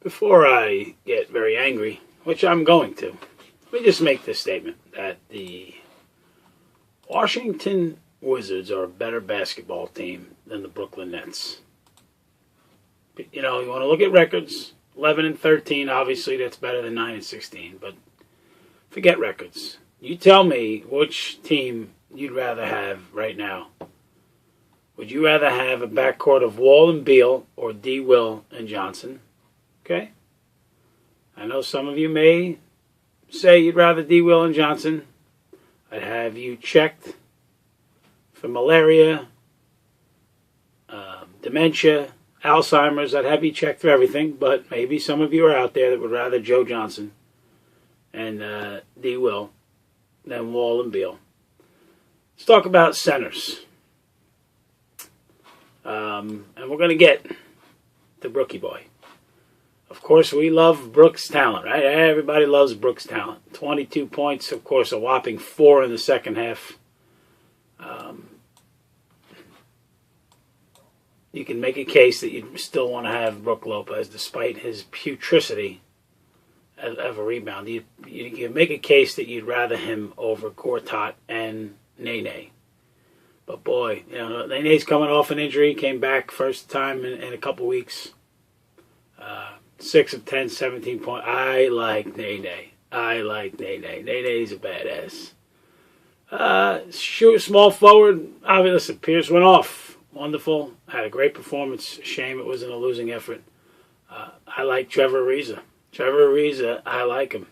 Before I get very angry, which I'm going to, let me just make this statement that the Washington Wizards are a better basketball team than the Brooklyn Nets. You know, you want to look at records, 11 and 13, obviously that's better than 9 and 16, but forget records. You tell me which team you'd rather have right now. Would you rather have a backcourt of Wall and Beal or D. Will and Johnson? Okay? I know some of you may say you'd rather D. Will and Johnson. I'd have you checked for malaria, dementia, Alzheimer's. I'd have you checked for everything, but maybe some of you are out there that would rather Joe Johnson and D. Will than Wall and Beal. Let's talk about centers. And we're going to get the Brookie boy. Of course, we love Brook's talent, right? Everybody loves Brook's talent. 22 points, of course, a whopping 4 in the second half. You can make a case that you still want to have Brook Lopez, despite his putricity of a rebound. You can make a case that you'd rather him over Gortat and Nene. But boy, you know, Nene's coming off an injury, came back first time in a couple weeks. 6 of 10, 17 points. I like Nene. Nene's a badass. Small forward. Obviously, listen, Pierce went off. Wonderful. Had a great performance. Shame it was in a losing effort. I like Trevor Ariza. I like him.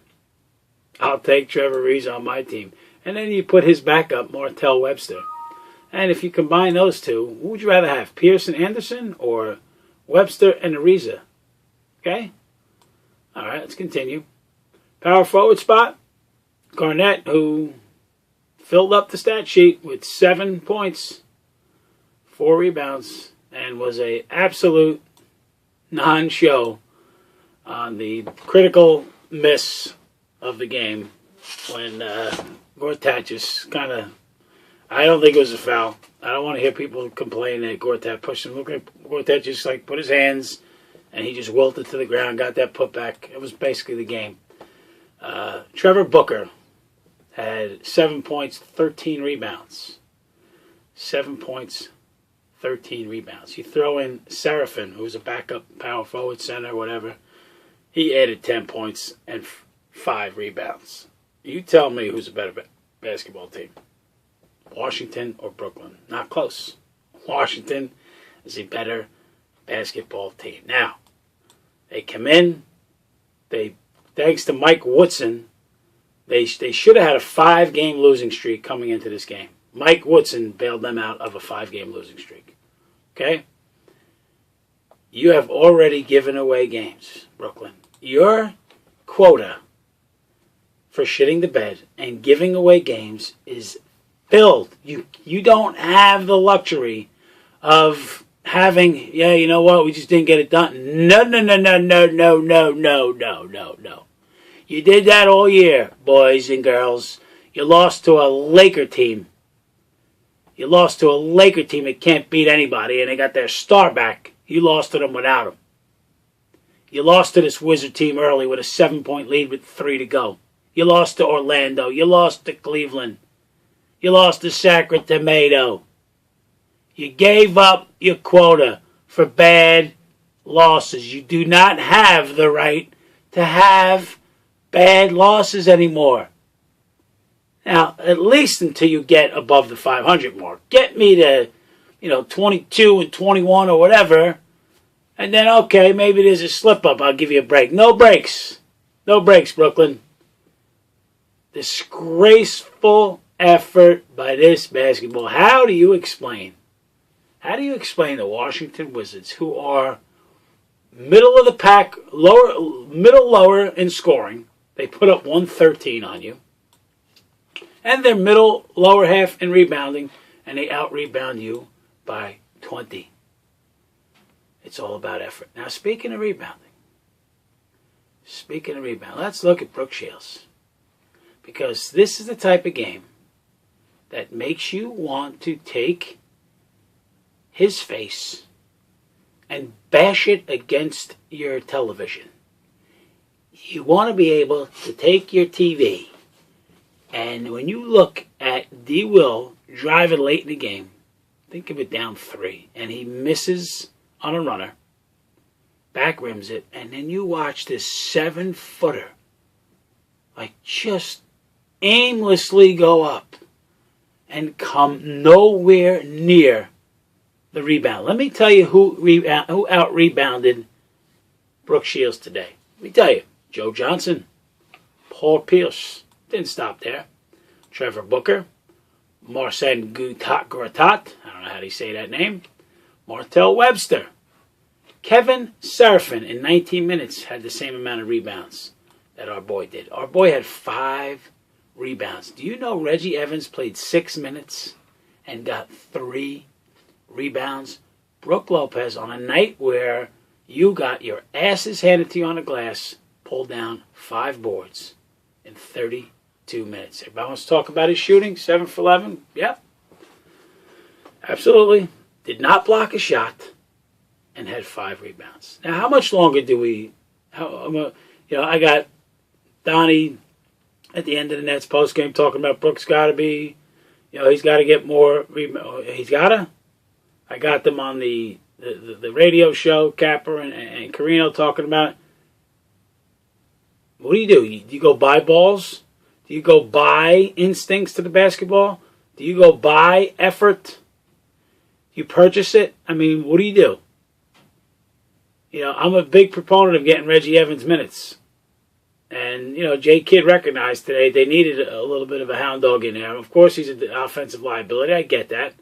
I'll take Trevor Ariza on my team. And then you put his backup, Martell Webster. And if you combine those two, who would you rather have? Pierce and Anderson or Webster and Ariza? Okay? All right, let's continue. Power forward spot. Garnett, who filled up the stat sheet with 7 points, 4 rebounds, and was an absolute non-show on the critical miss of the game when Gortat just kind of, I don't think it was a foul. I don't want to hear people complain that Gortat pushed him. Look at Gortat just like put his hands and he just wilted to the ground, got that putback. It was basically the game. Trevor Booker had 7 points, 13 rebounds. 7 points, 13 rebounds. You throw in Seraphin, who's a backup power forward, center, whatever. He added 10 points and 5 rebounds. You tell me who's a better basketball team. Washington or Brooklyn? Not close. Washington is a better basketball team. Now, they come in. Thanks to Mike Woodson, they should have had a 5-game losing streak coming into this game. Mike Woodson bailed them out of a 5-game losing streak. Okay? You have already given away games, Brooklyn. Your quota for shitting the bed and giving away games is filled. You don't have the luxury of having, yeah, you know what, we just didn't get it done. No. You did that all year, boys and girls. You lost to a Laker team. You lost to a Laker team that can't beat anybody, and they got their star back. You lost to them without him. You lost to this Wizard team early with a 7-point lead with 3 to go. You lost to Orlando. You lost to Cleveland. You lost to Sacramento. You gave up your quota for bad losses. You do not have the right to have bad losses anymore. Now, at least until you get above the 500 mark. Get me to, 22 and 21 or whatever. And then, okay, maybe there's a slip-up. I'll give you a break. No breaks. No breaks, Brooklyn. Disgraceful effort by this basketball. How do you explain the Washington Wizards, who are middle of the pack, lower in scoring? They put up 113 on you. And they're lower half in rebounding, and they out-rebound you by 20. It's all about effort. Now, speaking of rebounding, let's look at Brook Sheilds. Because this is the type of game that makes you want to take his face and bash it against your television. You want to be able to take your TV, and when you look at D. Will driving late in the game, think of it down 3, and he misses on a runner, back rims it, and then you watch this 7-footer like just aimlessly go up and come nowhere near the rebound. Let me tell you who out-rebounded Brook Sheilds today. Let me tell you. Joe Johnson, Paul Pierce, didn't stop there. Trevor Booker, Marcin Gratat, I don't know how to say that name, Martell Webster. Kevin Serafin in 19 minutes had the same amount of rebounds that our boy did. Our boy had 5 rebounds. Do you know Reggie Evans played 6 minutes and got 3 rebounds? Brook Lopez, on a night where you got your asses handed to you on the glass, pulled down 5 boards in 32 minutes. Everybody wants to talk about his shooting, 7 for 11. Yep. Absolutely. Did not block a shot and had 5 rebounds. Now, how much longer do we... I got Donnie at the end of the Nets postgame talking about Brook's got to be... he's got to get more... He's got to? I got them on the radio show, Capper and Carino talking about... What do? Do you go buy balls? Do you go buy instincts to the basketball? Do you go buy effort? Do you purchase it? I mean, what do you do? I'm a big proponent of getting Reggie Evans minutes. And, Jay Kidd recognized today they needed a little bit of a hound dog in there. Of course, he's an offensive liability. I get that.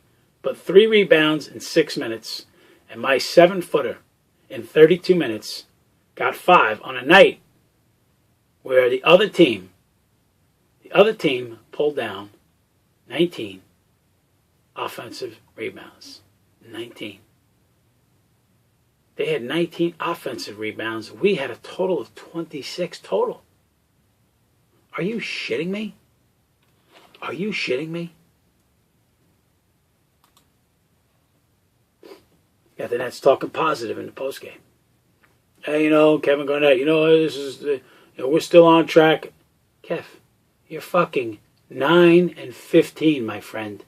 But 3 rebounds in 6 minutes. And my 7-footer in 32 minutes got 5 on a night where the other team pulled down 19 offensive rebounds. 19. They had 19 offensive rebounds. We had a total of 26 total. Are you shitting me? Are you shitting me? Got the Nets talking positive in the postgame. Hey, Kevin Garnett, this is the... we're still on track. Kev, you're fucking 9-15, my friend.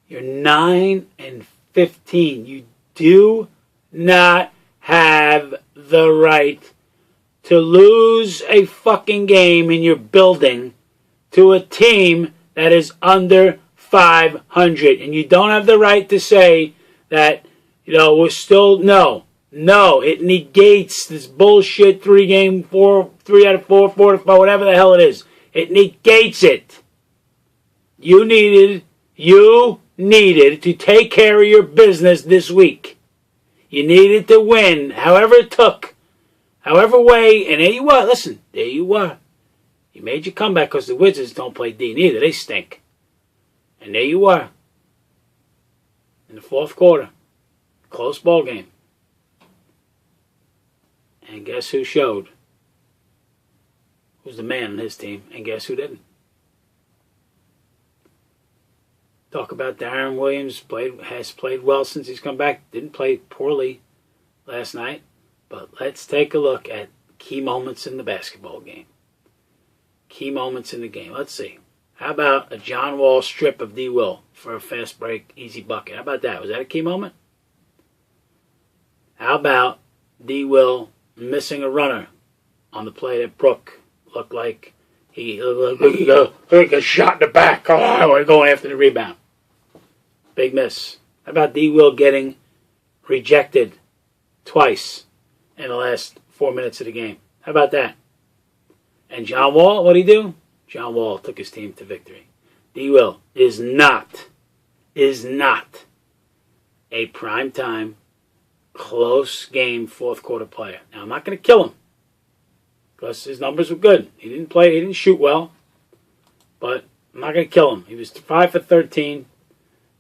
You're 9-15. You do not have the right to lose a fucking game in your building to a team that is under 500. And you don't have the right to say that, we're still... No, it negates this bullshit 3 out of 4, 4 to 5, whatever the hell it is. It negates it. You needed to take care of your business this week. You needed to win, however it took, however way, and there you are. Listen, there you are. You made your comeback because the Wizards don't play D neither. They stink. And there you are. In the 4th quarter. Close ball game. And guess who showed? Who's the man on his team? And guess who didn't? Talk about Darren Williams. Has played well since he's come back. Didn't play poorly last night. But let's take a look at key moments in the basketball game. Key moments in the game. Let's see. How about a John Wall strip of D. Will for a fast break, easy bucket? How about that? Was that a key moment? How about D. Will missing a runner on the play that Brook looked like he got shot in the back. Oh, we're going after the rebound. Big miss. How about D. Will getting rejected twice in the last 4 minutes of the game? How about that? And John Wall, what did he do? John Wall took his team to victory. D. Will is not a primetime, close game, 4th quarter player. Now, I'm not going to kill him because his numbers were good. He didn't shoot well, but I'm not going to kill him. He was 5 for 13,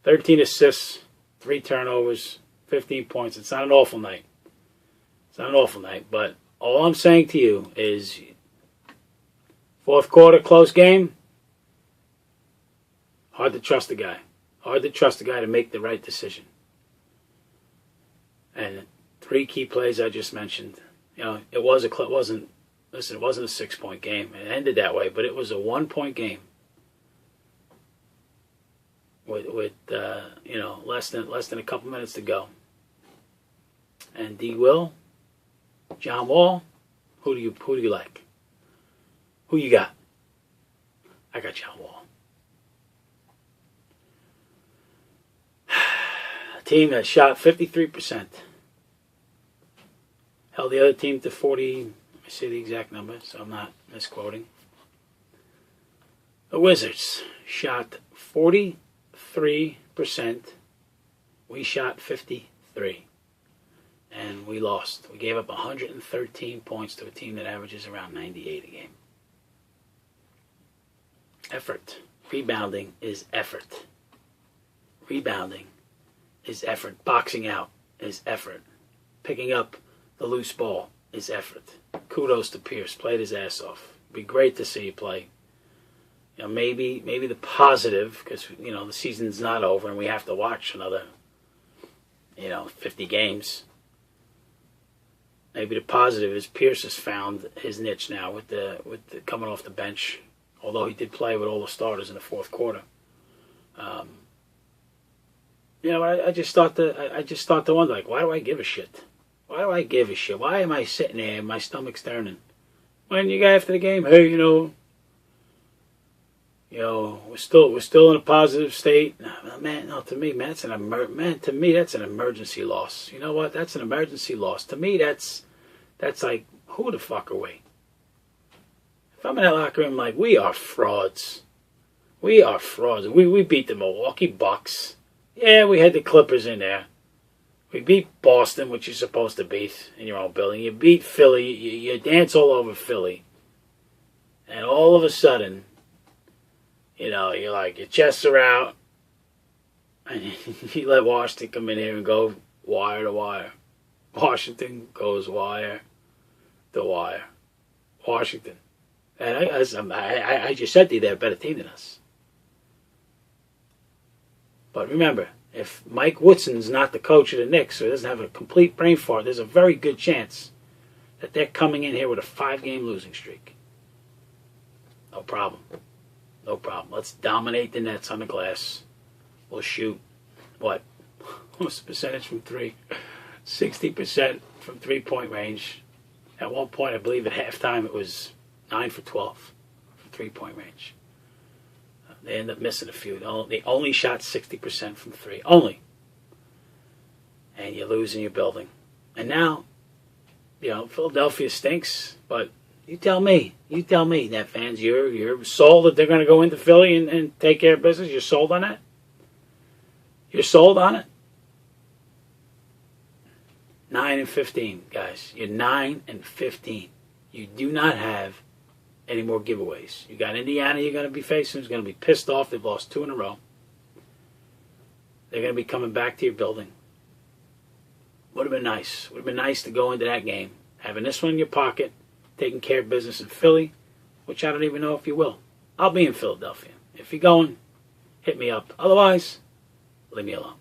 13 assists, 3 turnovers, 15 points. It's not an awful night. But all I'm saying to you is 4th quarter, close game, hard to trust the guy. Hard to trust the guy to make the right decision. And 3 key plays I just mentioned. It wasn't Listen, it wasn't a 6-point game. It ended that way, but it was a 1-point game with less than a couple minutes to go. And D. Will, John Wall, who do you like? Who you got? I got John Wall. A team that shot 53%. Held the other team to 40. Let me see the exact number so I'm not misquoting. The Wizards shot 43%. We shot 53%. And we lost. We gave up 113 points to a team that averages around 98 a game. Effort. Rebounding is effort. Rebounding is effort. Boxing out is effort. Picking up the loose ball is effort. Kudos to Pierce. Played his ass off. Be great to see you play. Maybe the positive, because the season's not over and we have to watch another 50 games. Maybe the positive is Pierce has found his niche now with the coming off the bench. Although he did play with all the starters in the fourth quarter. I just start to wonder, like, why do I give a shit? Why do I give a shit? Why am I sitting there and my stomach's turning? When you go after the game, hey, we're still in a positive state. To me, that's an emergency loss. You know what? That's an emergency loss. To me, that's like, who the fuck are we? If I'm in that locker room, like, we are frauds. We are frauds. We beat the Milwaukee Bucks. Yeah, we had the Clippers in there. We beat Boston, which you're supposed to beat in your own building. You beat Philly. You dance all over Philly. And all of a sudden, you're like, your chests are out. And you let Washington come in here and go wire to wire. Washington goes wire to wire. Washington. And I just said to you, they're a better team than us. But remember, if Mike Woodson's not the coach of the Knicks, or doesn't have a complete brain fart, there's a very good chance that they're coming in here with a 5-game losing streak. No problem. No problem. Let's dominate the Nets on the glass. We'll shoot, what? What's the percentage from 3? 60% from 3-point range. At one point, I believe at halftime, it was 9 for 12 from 3-point range. They end up missing a few. They only shot 60% from 3. Only. And you lose in your building. And now, Philadelphia stinks, but you tell me, Net fans, you're sold that they're going to go into Philly and take care of business? You're sold on that? You're sold on it? 9-15, guys. You're 9-15. You do not have any more giveaways. You got Indiana you're going to be facing, who's going to be pissed off. They've lost 2 in a row. They're going to be coming back to your building. Would have been nice. Would have been nice to go into that game, having this one in your pocket, taking care of business in Philly, which I don't even know if you will. I'll be in Philadelphia. If you're going, hit me up. Otherwise, leave me alone.